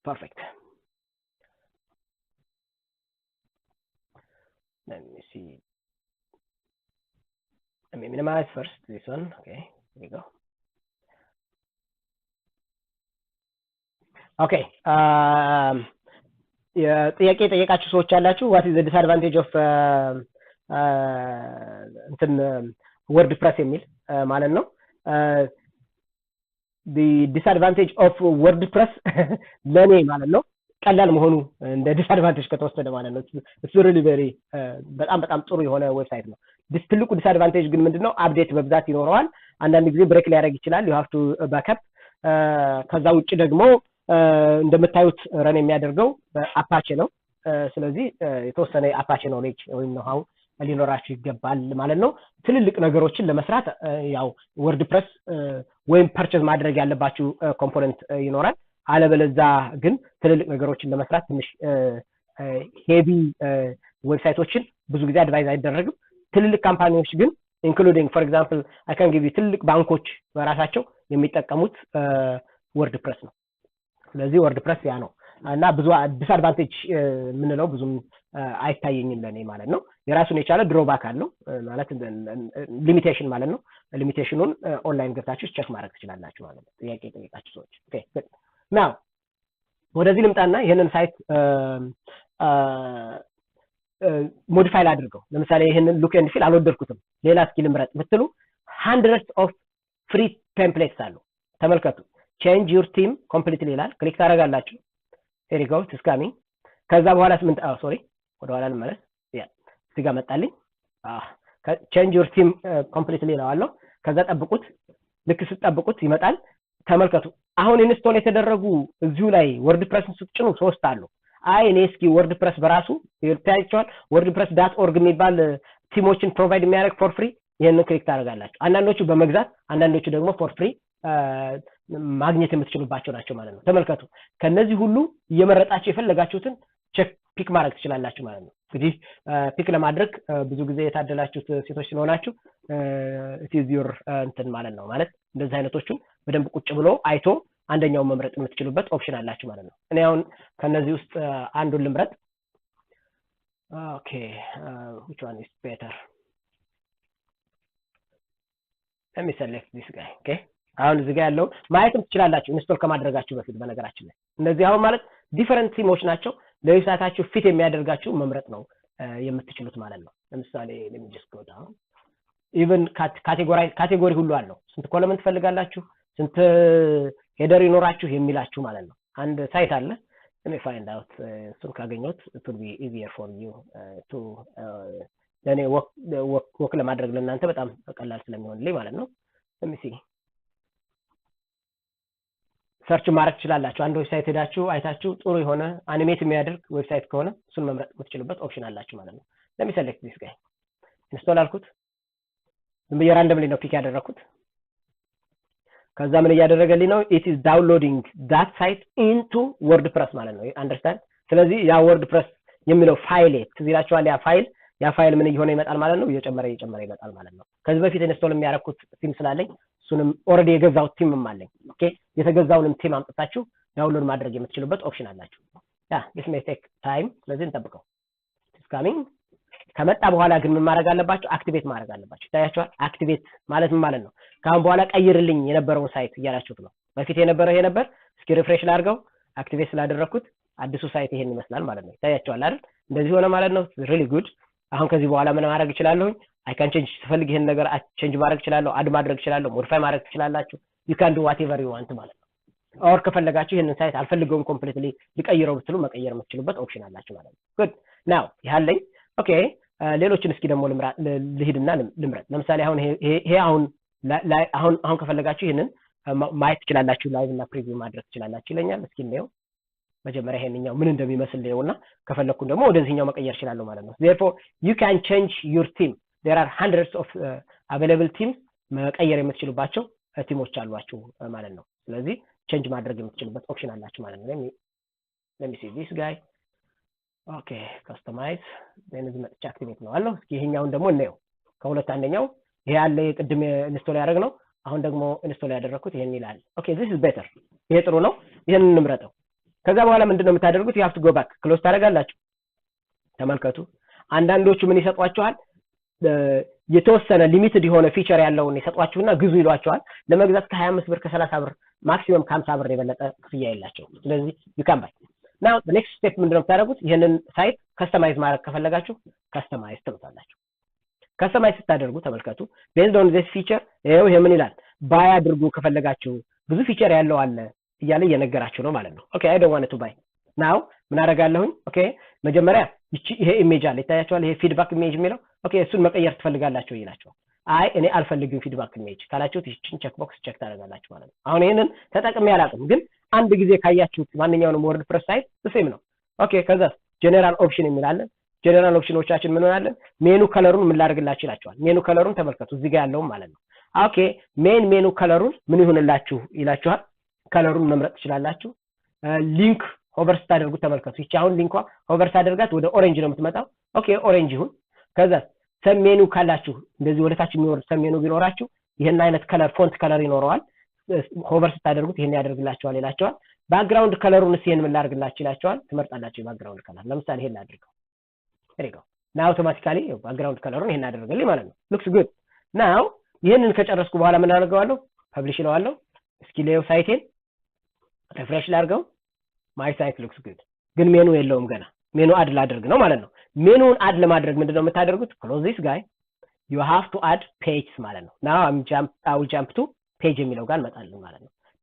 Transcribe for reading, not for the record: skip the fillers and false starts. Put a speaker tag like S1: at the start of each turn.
S1: perfect. Let me see. Let me minimize first this one. Okay, here we go. Okay. ጥያቄ ጠየቃችሁ ሰዎች አላችሁ what is the disadvantage of እንትን WordPress የሚል ማለት ነው the disadvantage of WordPress ለኔ ማለት ነው ቀላል መሆኑ እንደ disadvantage ከተወሰደ ማለት ነው it's really very በጣም ጥሩ የሆነ ዌብሳይት ነው ትልቁ disadvantage ግን ምንድነው አፕዴት በብዛት ይኖረዋል አንዳንድ ጊዜ ብሬክ ሊያደርግ ይችላል you have to backup ከዛ ውጪ ደግሞ እንደምታዩት ረን የሚያደርገው አፓቼ ነው ስለዚህ የተወሰነ አፓቼ ኖሌጅ ወይም ነው how ሊኖራችሁ ይገባል ማለት ነው ትልልቅ ነገሮችን ለመስራት ያው WordPress ወይም ፐርቼዝ ማድረግ ያለባችሁ ኮምፖነንት ይኖራል አለበለዛ ግን ትልልቅ ነገሮችን ለመስራት ትንሽ ሄቪ ዌብሳይቶችን ብዙ ጊዜ አድቫይዝ አይደረግም ትልልቅ ካምፓኒዎች ግን including for example I can give you ትልልቅ ባንኮች በራሳቸው የሚጠቀሙት WordPress ነው ስለዚህ WordPress ያ ነው እና ብዙ disadvantage ምንለው ብዙም አይታየኝም ለኔ ማለት ነው የራሱን የቻለ ድሮባክ አለው ማለት ሊሚቴሽን ማለት ነው ሊሚቴሽኑን ኦንላይን ገብታችሁ ቼክ ማድረግ ትችላላችሁ ማለት ነው ጥያቄ ጠይቃችሁ ሰዎች ኦኬ now ወደዚህ ልምጣና ይሄንን ሳይት ሞዲፋይ አድርገው ለምሳሌ ይሄንን ሉክ ኤንድ ፊል አልወደድኩትም ሌላ ስኪል ምረጥ ብትሉ hundreds of free templates አሉ ተመልከቱ change your theme completely ይላል ክሊክ ታደርጋላችሁ here you go it's coming ከዛ በኋላ ምን ሶሪ ወደ ኋላ ልመለስ ያ እዚህ ጋር መጣልኝ change your theme completely ይላል ከዛ ጠብቁት ልክ ስትጠብቁት ይመጣል ተመልከቱ አሁን ኢንስቶል የተደረጉ እዚሁ ላይ WordPress ስትጭኑ ሶስት አሉ አይ እኔ እስኪ WordPress በራሱ ይታያችኋል wordpress.org የሚባል ቲሞችን ፕሮቫይድ የሚያደርግ for free ይሄንን ክሊክ ታደርጋላችሁ አንዳንዶቹ በመግዛት አንዳንዶቹ ደግሞ for free ማግኘት የምትችሉባቸው ናቸው ማለት ነው ተመልከቱ ከነዚህ ሁሉ እየመረጣችሁ የፈለጋችሁትን ቼክ ፒክ ማድረግ ትችላላችሁ ማለት ነው እንግዲህ ፒክ ለማድረግ ብዙ ጊዜ የታደላችሁት ሴቶች ስለሆናችሁ it is your እንትን ማለት ነው ማለት እንደዚህ አይነቶቹ በደንብ ቁጭ ብሎ አይቶ አንደኛውን መምረጥ የምትችሉበት ኦፕሽን አላችሁ ማለት ነው እኔ አሁን ከነዚህ ውስጥ አንዱን ልምረጥ okay which one is better let me select this guy okay አሁን እዚህ ጋር ያለው ማየትም ትችላላችሁ ኢንስቶል ከማድረጋችሁ በፊት በነገራችን ላይ እነዚህ አሁን ማለት ዲፈረንት ቲሞች ናቸው ለዌብሳይታችሁ ፊት የሚያደርጋችሁ መምረጥ ነው የምትችሉት ማለት ነው ለምሳሌ let me just go down even ካቴጎሪ ሁሉ አለው ስንት ኮለመንት ፈልጋላችሁ ስንት ሄደር ይኖራችሁ የሚላችሁ ማለት ነው አንድ ሳይት አለ let me find out እሱን ካገኘሁት it will be easier for you to ለኔ ወክ ለማድረግ ለእናንተ በጣም ቀላል ስለሚሆንልኝ ማለት ነው let me see ሰርች ማድረግ ትችላላችሁ አንድ ዌብሳይት ሄዳችሁ አይታችሁ ጥሩ የሆነ አኒሜት የሚያደርግ ዌብሳይት ከሆነ እሱን መምረጥ የምትችሉበት ኦፕሽን አላችሁ ማለት ነው let me select this guy ኢንስቶል አልኩት ዝም ብዬ ራንደምሊ ነው ፒክ ያደረኩት ከዛ ምን እያደረገልኝ ነው it is downloading that site into WordPress ማለት ነው አንደርስታንድ ስለዚህ ያ WordPress የሚለው ፋይል ትዝላችኋል ያ ፋይል ምን እየሆነ ይመጣል ማለት ነው እየጨመረ ይመጣል ማለት ነው ከዚህ በፊት ኢንስቶል የሚያደርኩት ቲም ስላለኝ እሱንም ኦሬዲ የገዛው ቲምም አለኝ ኦኬ የተገዛውንም ቲም አምጥታችሁ ዳውንሎድ ማድረግ የምትችሉበት ኦፕሽን አላችሁ ያ this may take time ስለዚህ እንጠብቀው it's coming ከመጣ በኋላ ግን ምን ማድረግ አለባችሁ አክቲቬት ማድረግ አለባችሁ ታያችኋል አክቲቬት ማለት ምን ማለት ነው ካሁን በኋላ ቀይርልኝ የነበረውን ሳይት እያላችሁት ነው በፊት የነበረው ይሄ ነበር እስኪ ሪፍሬሽ ላድርገው አክቲቬት ስላደረኩት አዲሱ ሳይት ይሄን ይመስላል ማለት ነው ታያችኋል አይደል እንደዚህ ሆነ ማለት ነው really good አሁን ከዚህ በኋላ ምን ማድረግ እችላለሁ I can change ትፈልግ ይሄን ነገር ቼንጅ ማድረግ እችላለሁ አድ ማድረግ እችላለሁ ሞዲፋይ ማድረግ ትችላላችሁ you can do whatever you want ማለት ነው ኦር ከፈለጋችሁ ይሄንን ሳይት አልፈልገውም ኮምፕሊትሊ ሊቀይረው ብትሉ መቀየር የምትችሉበት ኦፕሽን አላችሁ ማለት ነው good now ያለኝ ኦኬ ሌሎችን እስኪ ደግሞ ልሂድና ልምረጥ ለምሳሌ አሁን ይሄ አሁን ከፈለጋችሁ ይሄንን ማየት ትችላላችሁ ላይቭ እና ፕሪቪው ማድረግ ትችላላችሁ ይለኛል እስኪ ነው መጀመሪያ ይሄንኛው ምን እንደሚመስል ለውና ከፈለኩ ደግሞ ወደዚህኛው መቀየር ይችላልው ማለት ነው therefore you can change your theme there are hundreds of available themes መቀየር የምትችሉባቸው ቲሞች አሏችሁ ማለት ነው ስለዚህ ቼንጅ ማድረግ የምትችሉበት ኦፕሽን አላችሁ ማለት ነው let me see this guy okay customize then is match activate ነው አለው እስኪ ይሄኛውን ደግሞ እንየው ከሁለት አንደኛው ይሄ ያለ ቅድም ኢንስቶል ያደረግነው አሁን ደግሞ ኢንስቶል ያደረኩት ይሄን ይላል okay this is better ይሄ ጥሩ ነው ይሄን እንምረጠው ከዛ በኋላ ምንድነው የምታደርጉት? you have to go back ክሎዝ ታደርጋላችሁ። ተመልከቱ አንዳንዶቹ ምን ይሰጧቸዋል? የተወሰነ ሊሚትድ የሆነ ፊቸር ያለውን ይሰጧችሁና ግዙ ይሏቸዋል። ለመግዛት ከ25 ብር ከ30 ብር ማክሲመም ከ50 ብር የበለጠ ክፍያ የላቸውም። ስለዚህ you can buy now the next step ምንድነው የምታደርጉት? ይሄንን ሳይት ከስተማይዝ ማድረግ ከፈለጋችሁ ከስተማይዝ ትሉታላችሁ። ከስተማይዝ ስታደርጉ ተመልከቱ based on this feature ይሄ ምን ይላል? ባይ አድርጉ ከፈለጋችሁ ብዙ ፊቸር ያለው አለ እያለ እየነገራችሁ ነው ማለት ነው። ኦኬ I don't want to buy now ምን አደርጋለሁኝ? ኦኬ መጀመሪያ ይሄ ኢሜጅ አለ ይታያችኋል። ይሄ ፊድባክ ኢሜጅ የሚለው ኦኬ እሱን መቀየር ትፈልጋላችሁ ይላችኋል። አይ እኔ አልፈልግም ፊድባክ ኢሜጅ ካላችሁት ይህችን ቼክ ቦክስ ቼክ ታደርጋላችሁ ማለት ነው። አሁን ይሄንን ተጠቅሜ አላውቅም ግን አንድ ጊዜ ካያችሁት ማንኛውንም ወርድፕረስ ሳይት ሴም ነው። ኦኬ ከዛ ጀነራል ኦፕሽን የሚላለን ጀነራል ኦፕሽኖቻችን ምን ሆናለን? ሜኑ ከለሩን ምን ላድርግላችሁ ይላችኋል። ሜኑ ከለሩን ተመልከቱ እዚህ ጋር ያለው ማለት ነው። ኦኬ ሜኑ ከለሩን ምን ይሁንላችሁ ይላችኋል። ከለሩን መምረጥ ትችላላችሁ። ሊንክ ሆቨር ስታደርጉት ተመልከቱ ይቺ አሁን ሊንኳ ሆቨር ታደርጋት ወደ ኦሬንጅ ነው የምትመጣው። ኦኬ ኦሬንጅ ይሁን። ከዛ ሰሜኑ ካላችሁ እንደዚህ ወደታች የሚወርድ ሰሜኑ ቢኖራችሁ ይሄን አይነት ከለር ፎንት ከለር ይኖረዋል። ሆቨር ስታደርጉት ይሄን ያደርግላችኋል ይላችኋል። ባክግራውንድ ከለሩን ሲሄን ምን ላድርግላችሁ ይላችኋል። ትመርጣላችሁ ባክግራውንድ ከለር ለምሳሌ ይሄን አድርገው ሪጎ ናው አውቶማቲካሊ ባክግራውንድ ከለሩን ይሄን አደረገልኝ ማለት ነው። ሉክስ ጉድ ናው ይሄንን ከጨረስኩ በኋላ ምን አደርገዋለሁ? ፐብሊሽ እለዋለሁ። እስኪ ሌው ሳይቴን ሪፍሬሽ ላድርገው። ማይ ሳይት ሉክስ ጉድ ግን ሜኑ የለውም ገና ሜኑ አድ ላድርግ ነው ማለት ነው። ሜኑን አድ ለማድረግ ምንድነው የምታደርጉት? ክሎዝ ዚስ ጋይ you have to add pages ማለት ነው። now I will jump to page የሚለው ጋር እንመጣለን ማለት ነው።